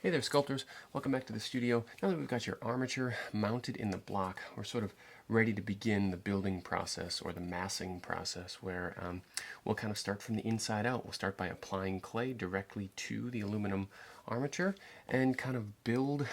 Hey there, sculptors. Welcome back to the studio. Now that we've got your armature mounted in the block, we're sort of ready to begin the building process or the massing process where we'll kind of start from the inside out. We'll start by applying clay directly to the aluminum armature and kind of build.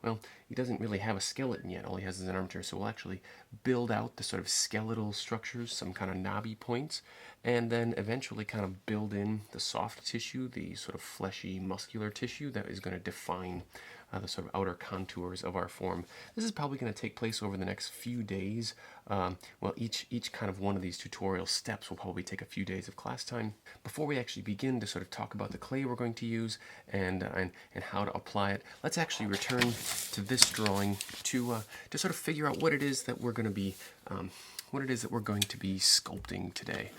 Well, he doesn't really have a skeleton yet. All he has is an armature, so we'll actually build out the sort of skeletal structures, some kind of knobby points, and then eventually kind of build in the soft tissue, the sort of fleshy, muscular tissue that is going to define the sort of outer contours of our form. This is probably going to take place over the next few days. Well, each kind of one of these tutorial steps will probably take a few days of class time. Before we actually begin to sort of talk about the clay we're going to use and how to apply it, let's actually return to this drawing to sort of figure out what it is that we're going to be sculpting today.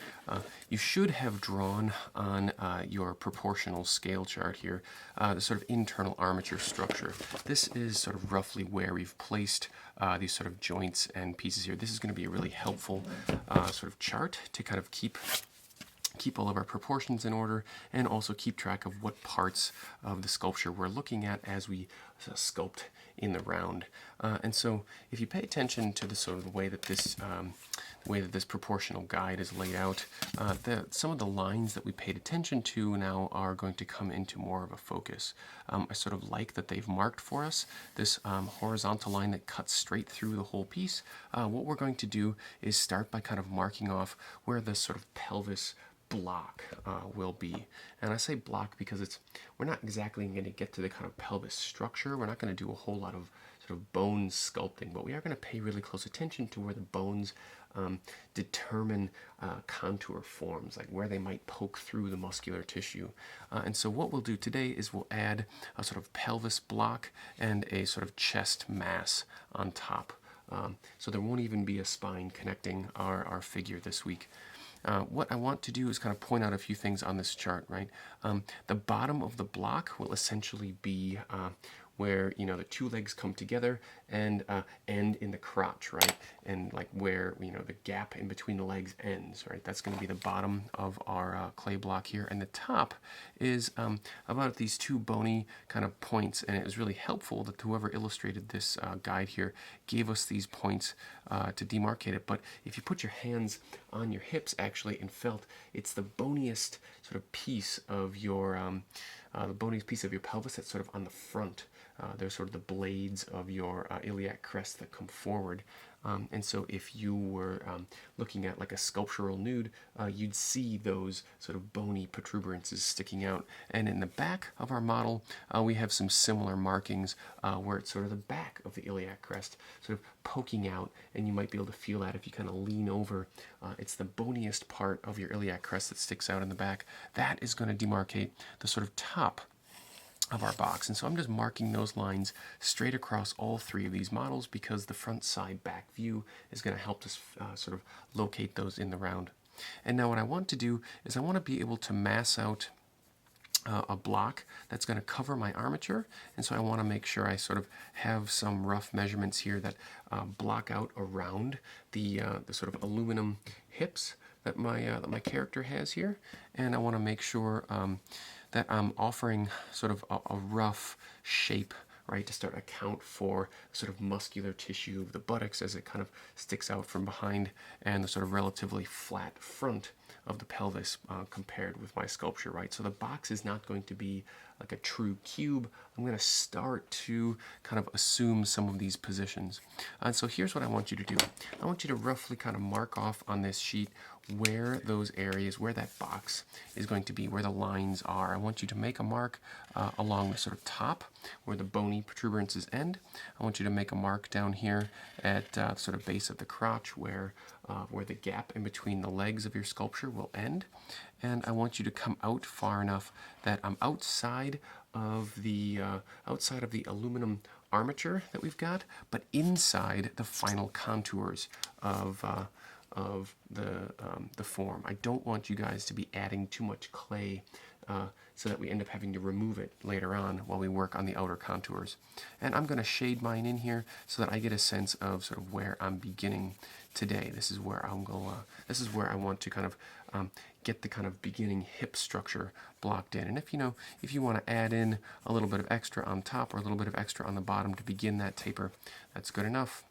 You should have drawn on your proportional scale chart here the sort of internal armature structure. This is sort of roughly where we've placed these sort of joints and pieces here. This is going to be a really helpful sort of chart to kind of keep all of our proportions in order and also keep track of what parts of the sculpture we're looking at as we sculpt in the round. And so if you pay attention to the sort of the way that this proportional guide is laid out, some of the lines that we paid attention to now are going to come into more of a focus. I sort of like that they've marked for us this horizontal line that cuts straight through the whole piece. What we're going to do is start by kind of marking off where the sort of pelvis block will be. And I say block because we're not exactly going to get to the kind of pelvis structure. We're not going to do a whole lot of sort of bone sculpting, but we are going to pay really close attention to where the bones determine contour forms, like where they might poke through the muscular tissue. And so what we'll do today is we'll add a sort of pelvis block and a sort of chest mass on top. So there won't even be a spine connecting our figure this week. What I want to do is kind of point out a few things on this chart, right? The bottom of the block will essentially be where, you know, the two legs come together and end in the crotch, right? And like where, you know, the gap in between the legs ends, right? That's going to be the bottom of our clay block here. And the top is about these two bony kind of points. And it was really helpful that whoever illustrated this guide here gave us these points to demarcate it. But if you put your hands on your hips actually and felt, it's the boniest sort of piece of your the boniest piece of your pelvis that's sort of on the front. They're sort of the blades of your iliac crest that come forward. And so if you were looking at like a sculptural nude, you'd see those sort of bony protuberances sticking out. And in the back of our model, we have some similar markings where it's sort of the back of the iliac crest sort of poking out, and you might be able to feel that if you kind of lean over. It's the boniest part of your iliac crest that sticks out in the back. That is going to demarcate the sort of top of our box. And so I'm just marking those lines straight across all three of these models because the front, side, back view is going to help us sort of locate those in the round. And now what I want to do is I want to be able to mass out a block that's going to cover my armature, and so I want to make sure I sort of have some rough measurements here that block out around the sort of aluminum hips that my character has here, and I want to make sure that I'm offering sort of a rough shape, right, to start account for sort of muscular tissue of the buttocks as it kind of sticks out from behind, and the sort of relatively flat front of the pelvis compared with my sculpture, right? So the box is not going to be like a true cube. I'm going to start to kind of assume some of these positions. And so here's what I want you to do. I want you to roughly kind of mark off on this sheet where those areas, where that box is going to be, where the lines are. I want you to make a mark along the sort of top where the bony protuberances end. I want you to make a mark down here at sort of base of the crotch where the gap in between the legs of your sculpture will end. And I want you to come out far enough that I'm outside of the aluminum armature that we've got, but inside the final contours of the form. I don't want you guys to be adding too much clay so that we end up having to remove it later on while we work on the outer contours. And I'm going to shade mine in here so that I get a sense of sort of where I'm beginning today. This is where I want to kind of get the kind of beginning hip structure blocked in. And if if you want to add in a little bit of extra on top or a little bit of extra on the bottom to begin that taper, that's good enough.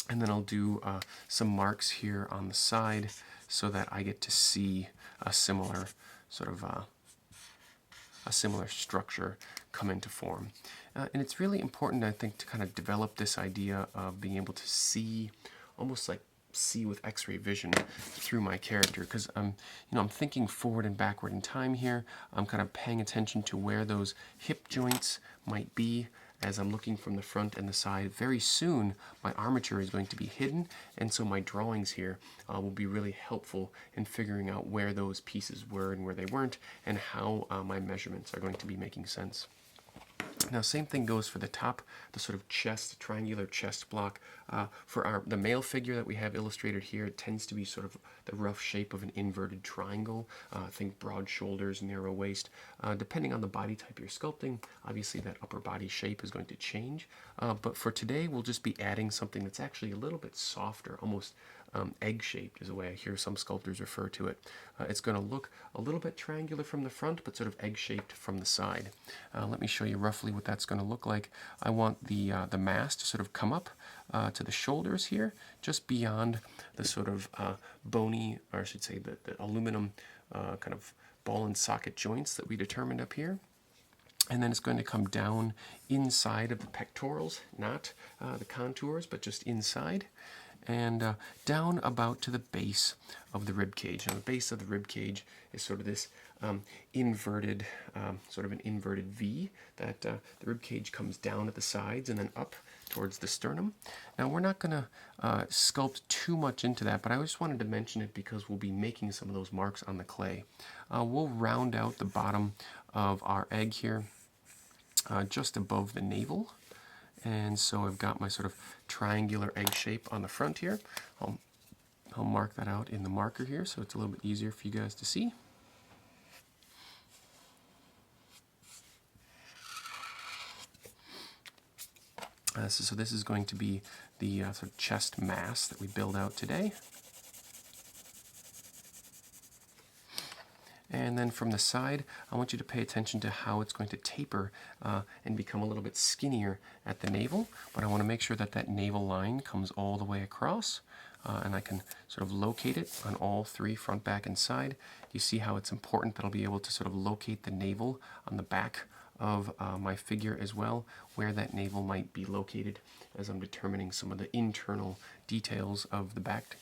And then I'll do some marks here on the side so that I get to see a similar sort of a similar structure come into form. And it's really important, I think, to kind of develop this idea of being able to see, almost like see with x-ray vision through my character, because I'm thinking forward and backward in time here. I'm kind of paying attention to where those hip joints might be as I'm looking from the front and the side. Very soon my armature is going to be hidden, and so my drawings here will be really helpful in figuring out where those pieces were and where they weren't, and how my measurements are going to be making sense. Now, same thing goes for the top, the sort of chest, triangular chest block. For the male figure that we have illustrated here, it tends to be sort of the rough shape of an inverted triangle. Think broad shoulders, narrow waist. Depending on the body type you're sculpting, obviously that upper body shape is going to change. But for today, we'll just be adding something that's actually a little bit softer, almost egg-shaped is the way I hear some sculptors refer to it. It's going to look a little bit triangular from the front, but sort of egg-shaped from the side. Let me show you roughly what that's going to look like. I want the mass to sort of come up to the shoulders here, just beyond the sort of bony, or I should say the aluminum kind of ball and socket joints that we determined up here. And then it's going to come down inside of the pectorals, not the contours, but just inside. And down about to the base of the rib cage. Now, the base of the rib cage is sort of this inverted, sort of an inverted V, that the rib cage comes down at the sides and then up towards the sternum. Now, we're not going to sculpt too much into that, but I just wanted to mention it because we'll be making some of those marks on the clay. We'll round out the bottom of our egg here just above the navel. And so I've got my sort of triangular egg shape on the front here. I'll mark that out in the marker here so it's a little bit easier for you guys to see. So this is going to be the sort of chest mass that we build out today. And then from the side, I want you to pay attention to how it's going to taper and become a little bit skinnier at the navel. But I want to make sure that that navel line comes all the way across. And I can sort of locate it on all three, front, back, and side. You see how it's important that I'll be able to sort of locate the navel on the back of my figure as well, where that navel might be located as I'm determining some of the internal details of the back.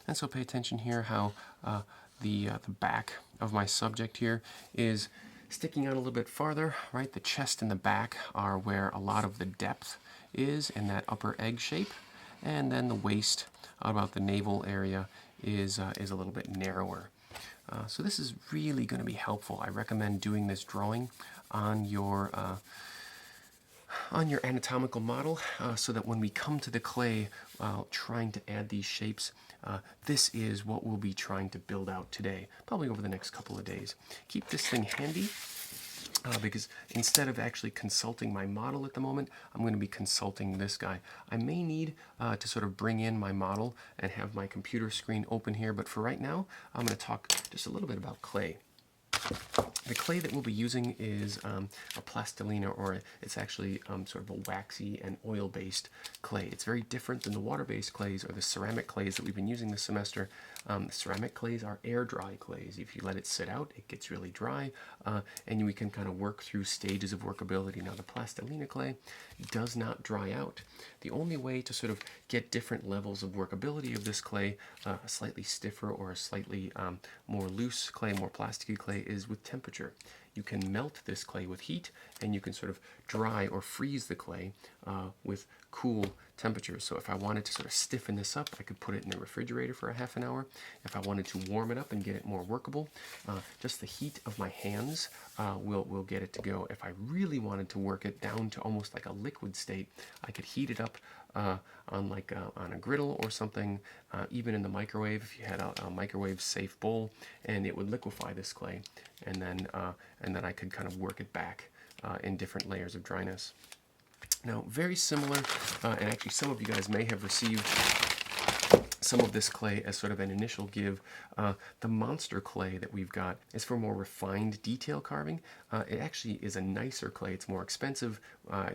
And so pay attention here how the back of my subject here is sticking out a little bit farther, right? The chest and the back are where a lot of the depth is in that upper egg shape. And then the waist, about the navel area, is a little bit narrower. So this is really going to be helpful. I recommend doing this drawing on your anatomical model so that when we come to the clay trying to add these shapes, this is what we'll be trying to build out today, probably over the next couple of days. Keep this thing handy because instead of actually consulting my model at the moment, I'm going to be consulting this guy. I may need to sort of bring in my model and have my computer screen open here, but for right now, I'm going to talk just a little bit about clay. The clay that we'll be using is a plastilina, or it's actually sort of a waxy and oil-based clay. It's very different than the water-based clays or the ceramic clays that we've been using this semester. The ceramic clays are air-dry clays. If you let it sit out, it gets really dry, and we can kind of work through stages of workability. Now, the plastilina clay does not dry out. The only way to sort of get different levels of workability of this clay, a slightly stiffer or a slightly more loose clay, more plasticky clay, is with temperature. You can melt this clay with heat, and you can sort of dry or freeze the clay with cool temperatures. So if I wanted to sort of stiffen this up, I could put it in the refrigerator for a half an hour. If I wanted to warm it up and get it more workable, just the heat of my hands will get it to go. If I really wanted to work it down to almost like a liquid state, I could heat it up on a griddle or something, even in the microwave if you had a microwave safe bowl, and it would liquefy this clay, and then I could kind of work it back in different layers of dryness. Now, very similar, and actually some of you guys may have received some of this clay as sort of an initial give. The monster clay that we've got is for more refined detail carving. It actually is a nicer clay. It's more expensive.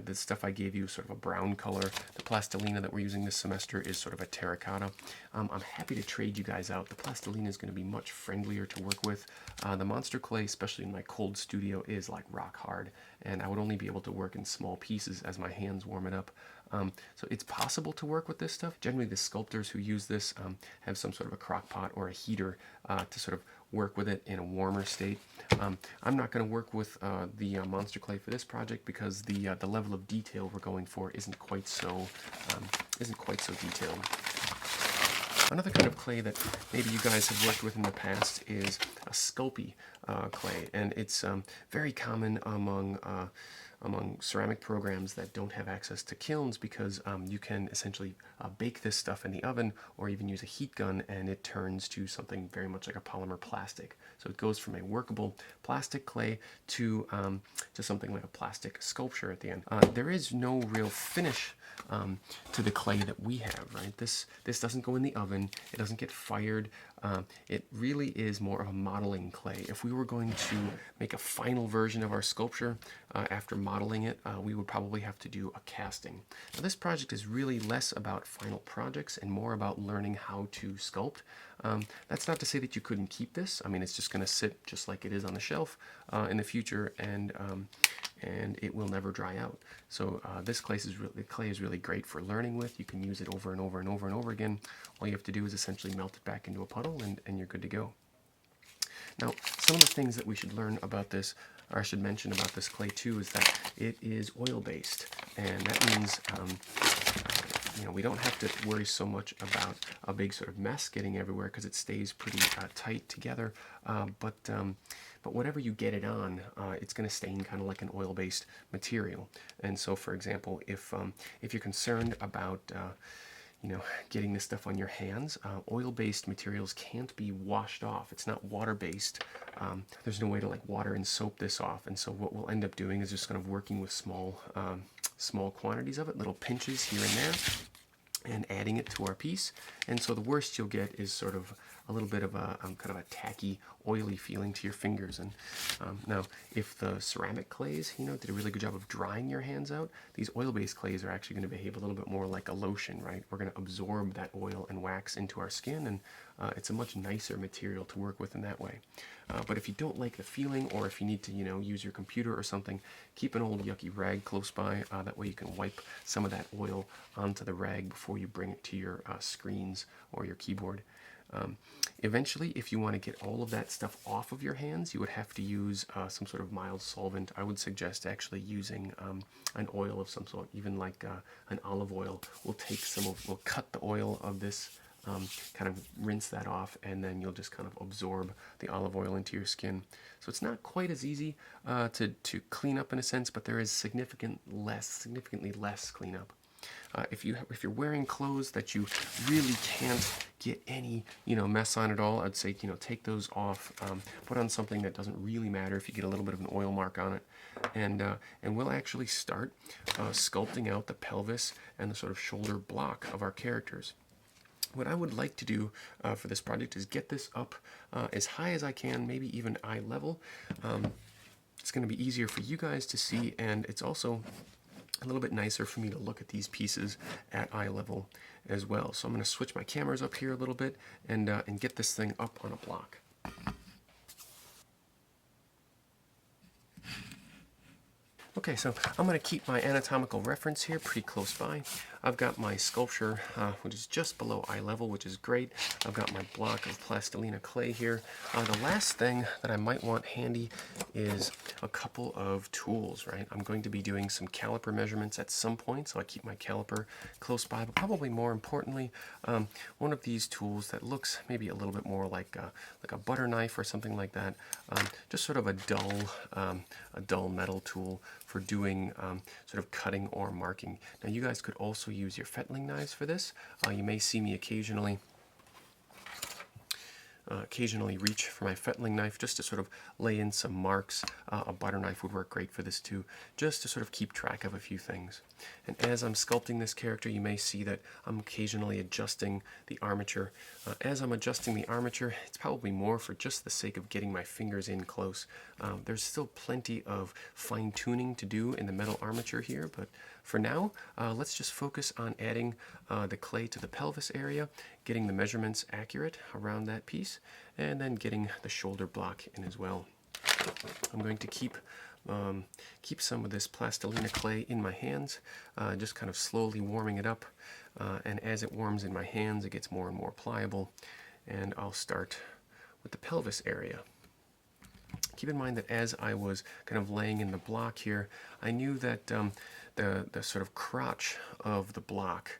The stuff I gave you is sort of a brown color. The plastilina that we're using this semester is sort of a terracotta. I'm happy to trade you guys out. The plastilina is going to be much friendlier to work with. The monster clay, especially in my cold studio, is like rock hard, and I would only be able to work in small pieces as my hands warm it up. So it's possible to work with this stuff. Generally, the sculptors who use this have some sort of a crock pot or a heater to sort of work with it in a warmer state. I'm not going to work with the monster clay for this project because the level of detail we're going for isn't quite so detailed. Another kind of clay that maybe you guys have worked with in the past is a Sculpt clay, and it's very common among ceramic programs that don't have access to kilns, because you can essentially bake this stuff in the oven or even use a heat gun, and it turns to something very much like a polymer plastic. So it goes from a workable plastic clay to something like a plastic sculpture at the end. There is no real finish to the clay that we have, right? This doesn't go in the oven. It doesn't get fired. It really is more of a modeling clay. If we were going to make a final version of our sculpture after modeling it, we would probably have to do a casting. Now, this project is really less about final projects and more about learning how to sculpt. That's not to say that you couldn't keep this. I mean, it's just going to sit just like it is on the shelf in the future, and it will never dry out. So this clay is really great for learning with. You can use it over and over and over and over again. All you have to do is essentially melt it back into a puddle, and you're good to go. Now, some of the things that we should learn about this, or I should mention about this clay too, is that it is oil-based, and that means we don't have to worry so much about a big sort of mess getting everywhere, because it stays pretty tight together. But whatever you get it on, it's going to stain kind of like an oil-based material. And so, for example, if you're concerned about getting this stuff on your hands, oil-based materials can't be washed off. It's not water-based. There's no way to like water and soap this off. And so what we'll end up doing is just kind of working with small quantities of it, little pinches here and there, and adding it to our piece. And so the worst you'll get is sort of a little bit of a kind of a tacky, oily feeling to your fingers. And now, if the ceramic clays, did a really good job of drying your hands out, these oil-based clays are actually going to behave a little bit more like a lotion, right? We're going to absorb that oil and wax into our skin, and it's a much nicer material to work with in that way. But if you don't like the feeling, or if you need to, use your computer or something, keep an old yucky rag close by. That way you can wipe some of that oil onto the rag before you bring it to your screens or your keyboard. Eventually, if you want to get all of that stuff off of your hands, you would have to use some sort of mild solvent. I would suggest actually using an oil of some sort, even like an olive oil. We'll cut the oil of this, kind of rinse that off, and then you'll just kind of absorb the olive oil into your skin. So it's not quite as easy to clean up in a sense, but there is significantly less cleanup. If you're wearing clothes that you really can't get any mess on at all, I'd say take those off. Put on something that doesn't really matter if you get a little bit of an oil mark on it, and we'll actually start sculpting out the pelvis and the sort of shoulder block of our characters. What I would like to do for this project is get this up as high as I can, maybe even eye level. It's going to be easier for you guys to see, and it's also a little bit nicer for me to look at these pieces at eye level as well. So I'm going to switch my cameras up here a little bit and get this thing up on a block. Okay, so I'm going to keep my anatomical reference here pretty close by. I've got my sculpture, which is just below eye level, which is great. I've got my block of plastilina clay here. The last thing that I might want handy is a couple of tools, right? I'm going to be doing some caliper measurements at some point, so I keep my caliper close by, but probably more importantly, one of these tools that looks maybe a little bit more like a butter knife or something like that, just sort of a dull metal tool for doing sort of cutting or marking. Now, you guys could also use your fettling knives for this. You may see me occasionally occasionally reach for my fettling knife just to sort of lay in some marks. A butter knife would work great for this too, just to sort of keep track of a few things. And as I'm sculpting this character, you may see that I'm occasionally adjusting the armature. As I'm adjusting the armature, it's probably more for just the sake of getting my fingers in close. There's still plenty of fine-tuning to do in the metal armature here, but for now, let's just focus on adding the clay to the pelvis area, getting the measurements accurate around that piece, and then getting the shoulder block in as well. I'm going to keep some of this plastilina clay in my hands, just kind of slowly warming it up, and as it warms in my hands, it gets more and more pliable, and I'll start with the pelvis area. Keep in mind that as I was kind of laying in the block here, I knew that the sort of crotch of the block,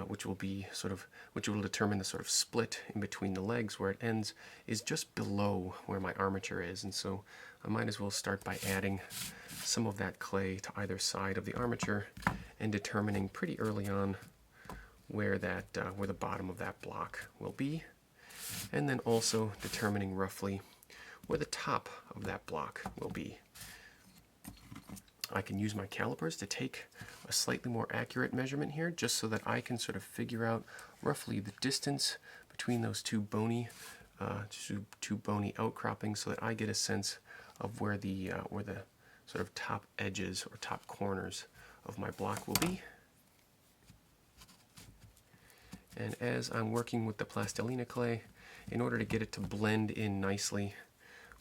which will determine the sort of split in between the legs where it ends, is just below where my armature is, and so I might as well start by adding some of that clay to either side of the armature and determining pretty early on where the bottom of that block will be, and then also determining roughly where the top of that block will be. I can use my calipers to take a slightly more accurate measurement here, just so that I can sort of figure out roughly the distance between those two bony outcroppings, so that I get a sense of where the sort of top edges or top corners of my block will be. And as I'm working with the plastilina clay, in order to get it to blend in nicely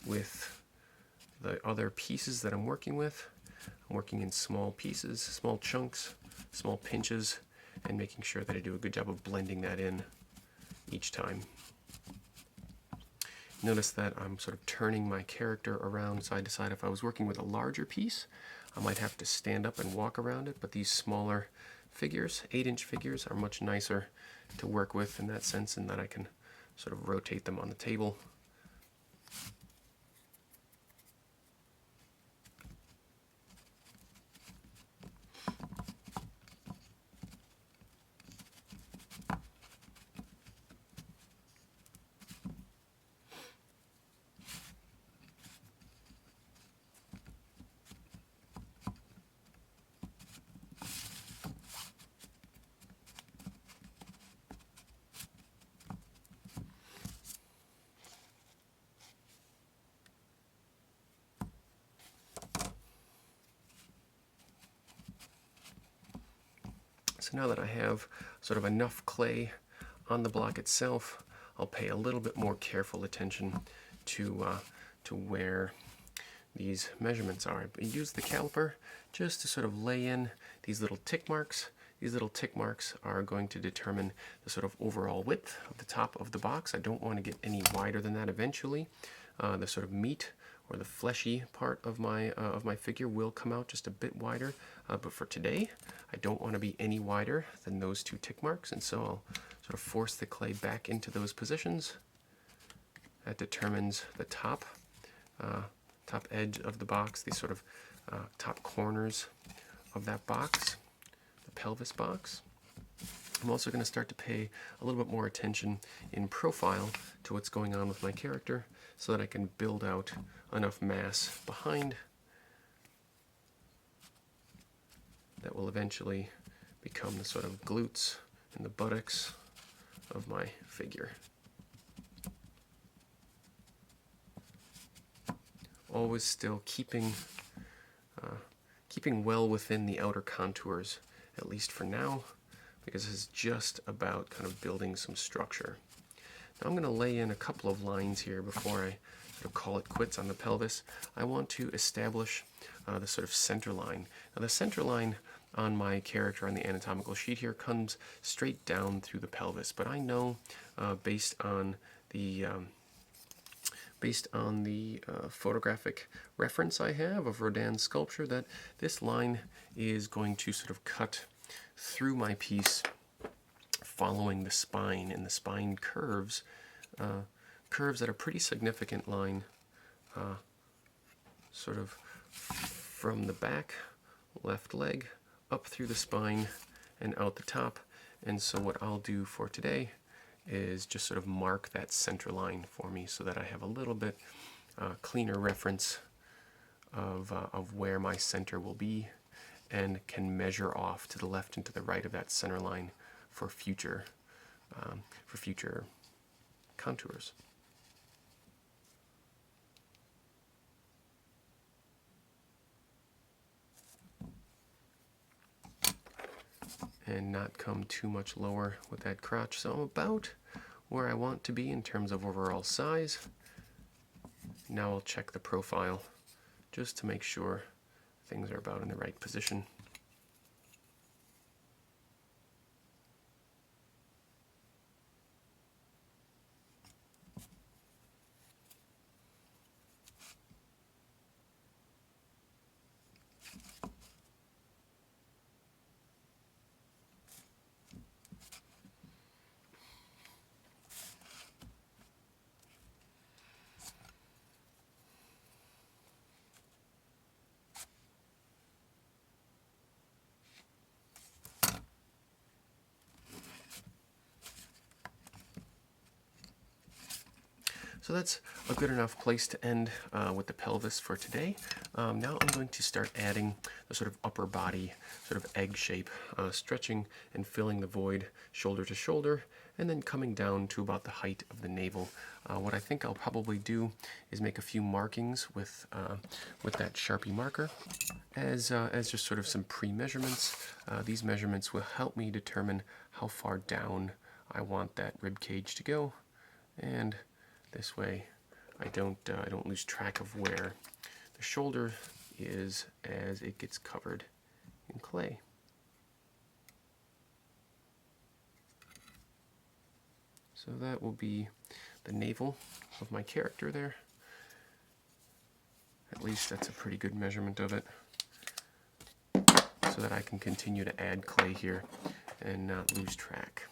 with the other pieces that I'm working with, I'm working in small pieces, small chunks, small pinches, and making sure that I do a good job of blending that in each time. Notice that I'm sort of turning my character around side to side. If I was working with a larger piece, I might have to stand up and walk around it, but these smaller figures, 8-inch figures, are much nicer to work with in that sense, in that I can sort of rotate them on the table. So now that I have sort of enough clay on the block itself, I'll pay a little bit more careful attention to where these measurements are. I use the caliper just to sort of lay in these little tick marks. These little tick marks are going to determine the sort of overall width of the top of the box. I don't want to get any wider than that eventually. The sort of meat or the fleshy part of my figure will come out just a bit wider, but for today I don't want to be any wider than those two tick marks, and so I'll sort of force the clay back into those positions. That determines the top edge of the box, these sort of top corners of that box, the pelvis box. I'm also going to start to pay a little bit more attention in profile to what's going on with my character, so that I can build out enough mass behind that will eventually become the sort of glutes and the buttocks of my figure. Always still keeping well within the outer contours, at least for now, because it's just about kind of building some structure. Now I'm going to lay in a couple of lines here before I sort of call it quits on the pelvis. I want to establish the sort of center line. Now the center line on my character on the anatomical sheet here comes straight down through the pelvis, but I know based on the photographic reference I have of Rodin's sculpture, that this line is going to sort of cut through my piece following the spine, and the spine curves at a pretty significant line sort of from the back left leg up through the spine and out the top. And so what I'll do for today is just sort of mark that center line for me so that I have a little bit cleaner reference of where my center will be, and can measure off to the left and to the right of that center line for future contours. And not come too much lower with that crotch. So I'm about where I want to be in terms of overall size. Now I'll check the profile just to make sure things are about in the right position. So that's a good enough place to end with the pelvis for today. Now I'm going to start adding the sort of upper body sort of egg shape, stretching and filling the void shoulder to shoulder, and then coming down to about the height of the navel. What I think I'll probably do is make a few markings with that Sharpie marker as just sort of some pre-measurements. These measurements will help me determine how far down I want that rib cage to go, and this way I don't lose track of where the shoulder is as it gets covered in clay. So that will be the navel of my character there. At least that's a pretty good measurement of it, so that I can continue to add clay here and not lose track.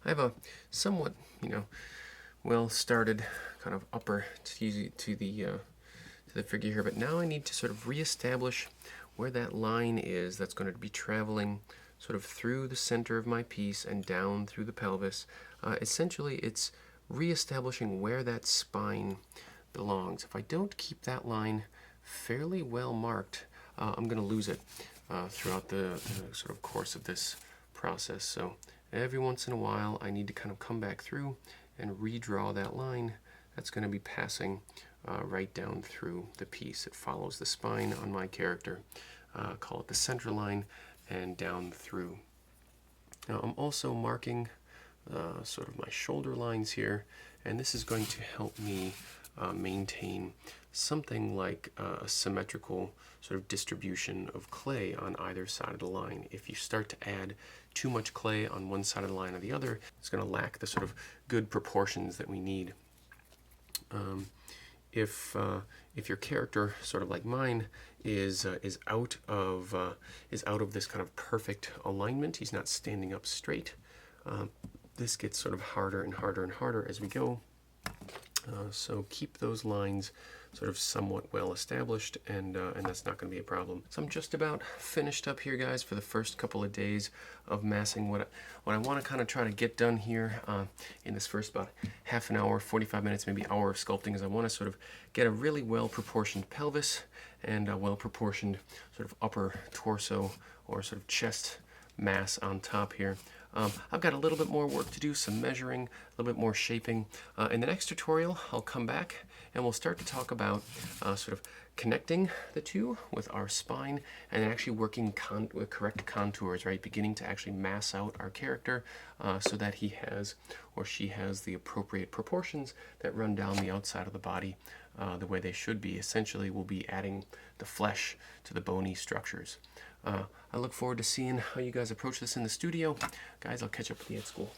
I have a somewhat, well started kind of upper to the figure here, but now I need to sort of reestablish where that line is that's going to be traveling sort of through the center of my piece and down through the pelvis. Essentially, it's reestablishing where that spine belongs. If I don't keep that line fairly well marked, I'm going to lose it throughout the sort of course of this process. So every once in a while, I need to kind of come back through and redraw that line that's going to be passing right down through the piece. It follows the spine on my character, call it the center line, and down through. Now I'm also marking sort of my shoulder lines here, and this is going to help me maintain something like a symmetrical sort of distribution of clay on either side of the line. If you start to add too much clay on one side of the line or the other, it's going to lack the sort of good proportions that we need. If your character, sort of like mine, is out of this kind of perfect alignment, he's not standing up straight, this gets sort of harder and harder and harder as we go. So keep those lines sort of somewhat well established, and that's not going to be a problem. So I'm just about finished up here, guys, for the first couple of days of massing. What I want to kind of try to get done here in this first about half an hour, 45 minutes, maybe hour of sculpting is I want to sort of get a really well-proportioned pelvis and a well-proportioned sort of upper torso or sort of chest mass on top here. I've got a little bit more work to do, some measuring, a little bit more shaping. In the next tutorial, I'll come back and we'll start to talk about sort of connecting the two with our spine and then actually working with correct contours, right? Beginning to actually mass out our character so that he has or she has the appropriate proportions that run down the outside of the body the way they should be. Essentially, we'll be adding the flesh to the bony structures. I look forward to seeing how you guys approach this in the studio. Guys, I'll catch up with you at school.